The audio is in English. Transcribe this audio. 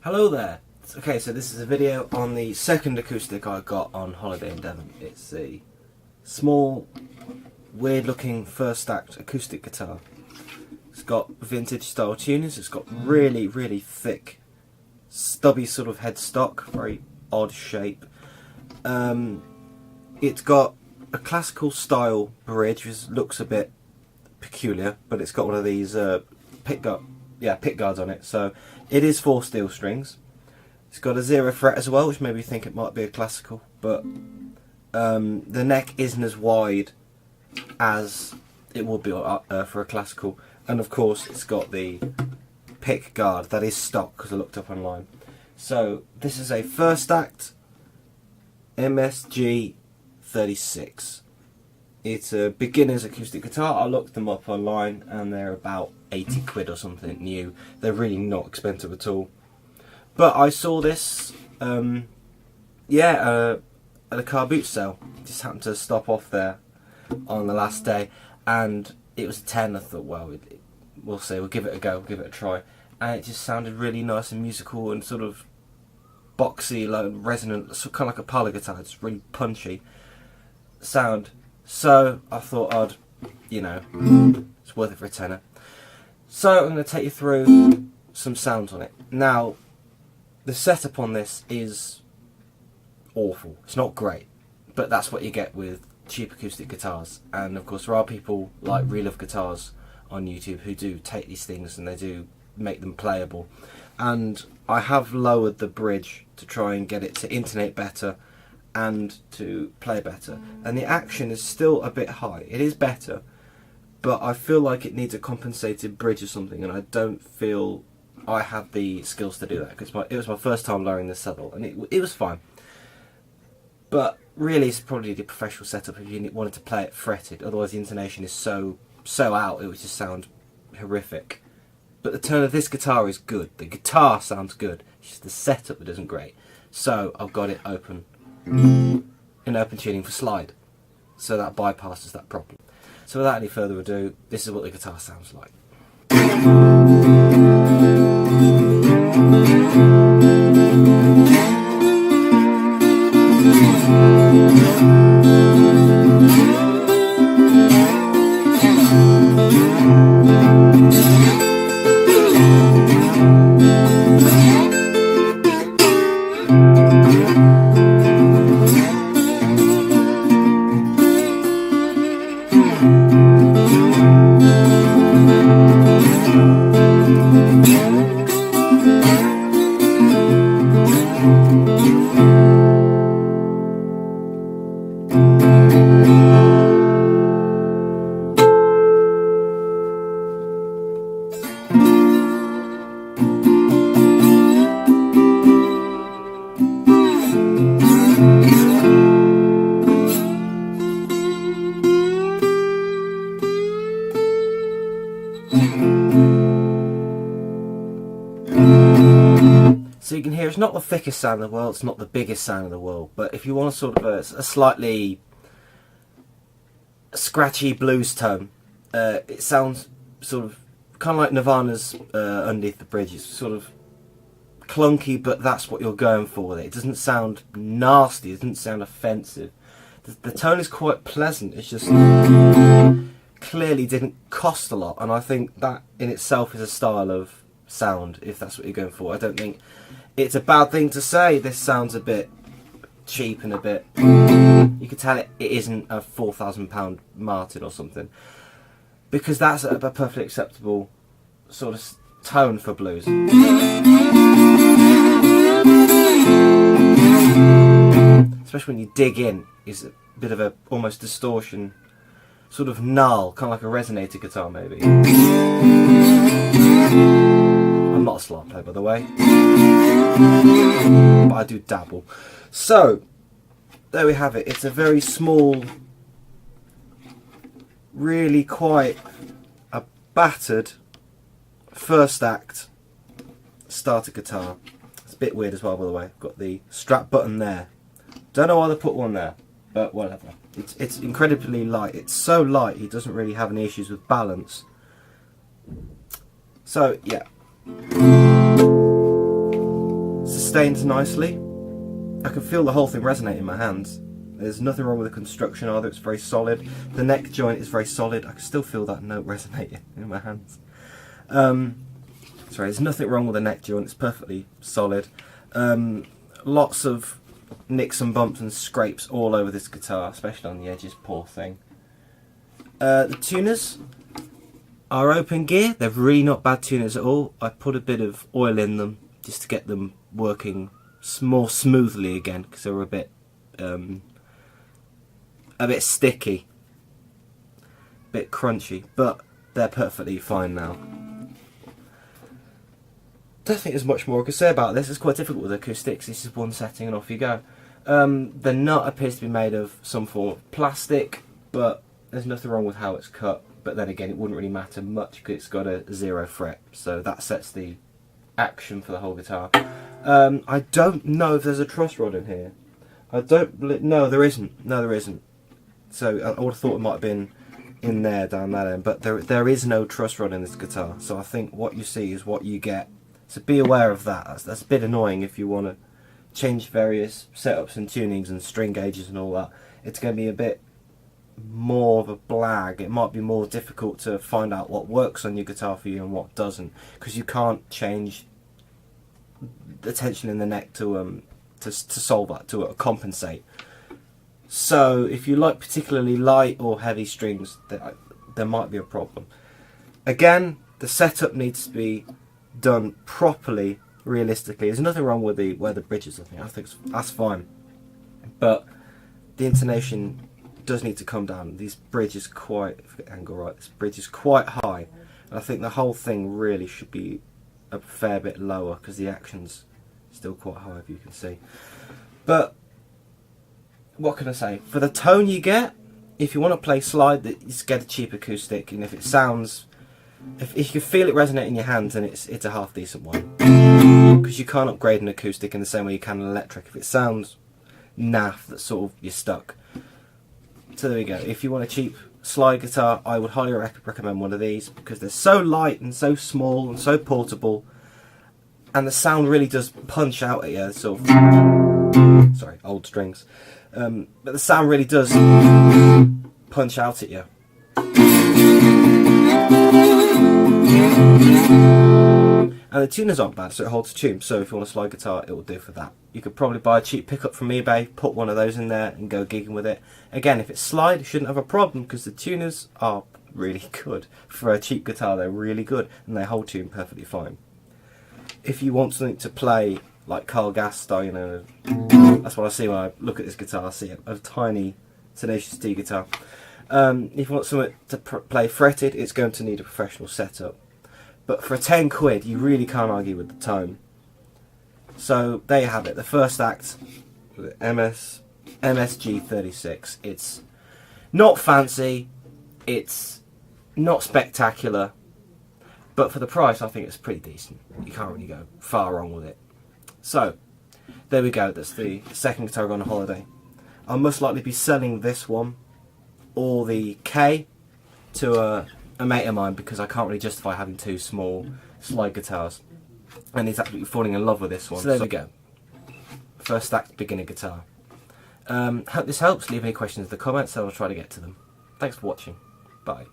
Hello there. Okay, so this is a video on the second acoustic I got on holiday in Devon. It's a small, weird looking first stacked acoustic guitar. It's got vintage style tuners, it's got really thick, stubby sort of headstock, very odd shape. It's got a classical style bridge, which looks a bit peculiar, but it's got one of these pick guards on it, so it is 4 steel strings. It's got a 0 fret as well, which made me think it might be a classical, but the neck isn't as wide as it would be for a classical, and of course it's got the pick guard that is stock because I looked up online. So this is a first stacked MSG-36. It's a beginner's acoustic guitar. I looked them up online and they're about 80 quid or something new. They're really not expensive at all. But I saw this at a car boot sale. Just happened to stop off there on the last day and it was a 10. I thought, well, we'll see, we'll give it a go, we'll give it a try. And it just sounded really nice and musical and sort of boxy, like resonant, kind of like a parlour guitar. It's really punchy sound. So I thought it's worth it for a tenner. So I'm going to take you through some sounds on it. Now, the setup on this is awful. It's not great, but that's what you get with cheap acoustic guitars. And of course there are people like Real Love Guitars on YouTube who do take these things and they do make them playable. And I have lowered the bridge to try and get it to intonate better and to play better, and the action is still a bit high. It is better, but I feel like it needs a compensated bridge or something, and I don't feel I have the skills to do that because it was my first time lowering the saddle, and it was fine. But really, it's probably the professional setup if you wanted to play it fretted. Otherwise, the intonation is so out, it would just sound horrific. But the tone of this guitar is good. The guitar sounds good. It's just the setup that isn't great. So I've got it open in open tuning for slide, so that bypasses that problem. So without any further ado, this is what the guitar sounds like. So you can hear it's not the thickest sound in the world, it's not the biggest sound in the world, but if you want a sort of a slightly scratchy blues tone, it sounds sort of kind of like Nirvana's Underneath the Bridge. It's sort of clunky, but that's what you're going for with it. It doesn't sound nasty, it doesn't sound offensive. The tone is quite pleasant, it's just clearly didn't cost a lot, and I think that in itself is a style of sound if that's what you're going for. I don't think it's a bad thing to say this sounds a bit cheap and a bit, you can tell it isn't a £4,000 Martin or something, because that's a perfectly acceptable sort of tone for blues. Especially when you dig in, is a bit of a almost distortion, sort of null, kind of like a resonator guitar maybe. I'm not a slide player, by the way, but I do dabble. So there we have it. It's a very small, really quite a battered first act starter guitar. It's a bit weird as well, by the way. I've got the strap button there. Don't know why they put one there, but whatever. It's incredibly light. It's so light he doesn't really have any issues with balance. So yeah. sustains nicely. I can feel the whole thing resonate in my hands. There's nothing wrong with the construction either, it's very solid. The neck joint is very solid. I can still feel that note resonating in my hands. Sorry, there's nothing wrong with the neck joint, it's perfectly solid. Lots of nicks and bumps and scrapes all over this guitar, especially on the edges, poor thing. The tuners are open gear, they're really not bad tuners at all. I put a bit of oil in them just to get them working more smoothly again, because they were a bit sticky, a bit crunchy, but they're perfectly fine now. I don't think there's much more I could say about this. It's quite difficult with acoustics. This is one setting and off you go. The nut appears to be made of some form of plastic, but there's nothing wrong with how it's cut. But then again, it wouldn't really matter much because it's got a 0 fret, so that sets the action for the whole guitar. I don't know if there's a truss rod in here. No, there isn't. No, there isn't. So I would have thought it might have been in there, down that end, but there is no truss rod in this guitar. So I think what you see is what you get. So be aware of that. That's a bit annoying if you want to change various setups and tunings and string gauges and all that. It's going to be a bit more of a blag. It might be more difficult to find out what works on your guitar for you and what doesn't, because you can't change the tension in the neck to solve that, to compensate. So if you like particularly light or heavy strings, there might be a problem. Again, the setup needs to be done properly, realistically. There's nothing wrong with where the bridge is. I think that's fine, but the intonation does need to come down. This bridge is quite, if I get the angle right, this bridge is quite high, and I think the whole thing really should be a fair bit lower because the action's still quite high, if you can see. But what can I say? For the tone you get, if you want to play slide, just get a cheap acoustic, and if it sounds, if you can feel it resonate in your hands, then it's a half decent one. Because you can't upgrade an acoustic in the same way you can an electric. If it sounds naff, that's sort of, you're stuck. So there we go. If you want a cheap slide guitar, I would highly recommend one of these, because they're so light and so small and so portable, and the sound really does punch out at you. Sort of, sorry, old strings. But the sound really does punch out at you. And the tuners aren't bad, so it holds tune. So if you want a slide guitar, it will do for that. You could probably buy a cheap pickup from eBay, put one of those in there and go gigging with it. Again, if it's slide, you shouldn't have a problem because the tuners are really good. For a cheap guitar, they're really good and they hold tune perfectly fine. If you want something to play like Carl Gass style, you know, that's what I see when I look at this guitar. I see a tiny Tenacious D guitar. If you want something to play fretted, it's going to need a professional setup. But for 10 quid, you really can't argue with the tone. So there you have it. The first act, MSG-36. It's not fancy, it's not spectacular, but for the price, I think it's pretty decent. You can't really go far wrong with it. So there we go. That's the second guitar I got on holiday. I'll most likely be selling this one or the K to a mate of mine because I can't really justify having two small slide guitars, and he's absolutely falling in love with this one. So there we go. First act beginner guitar. Hope this helps. Leave any questions in the comments and I'll try to get to them. Thanks for watching. Bye.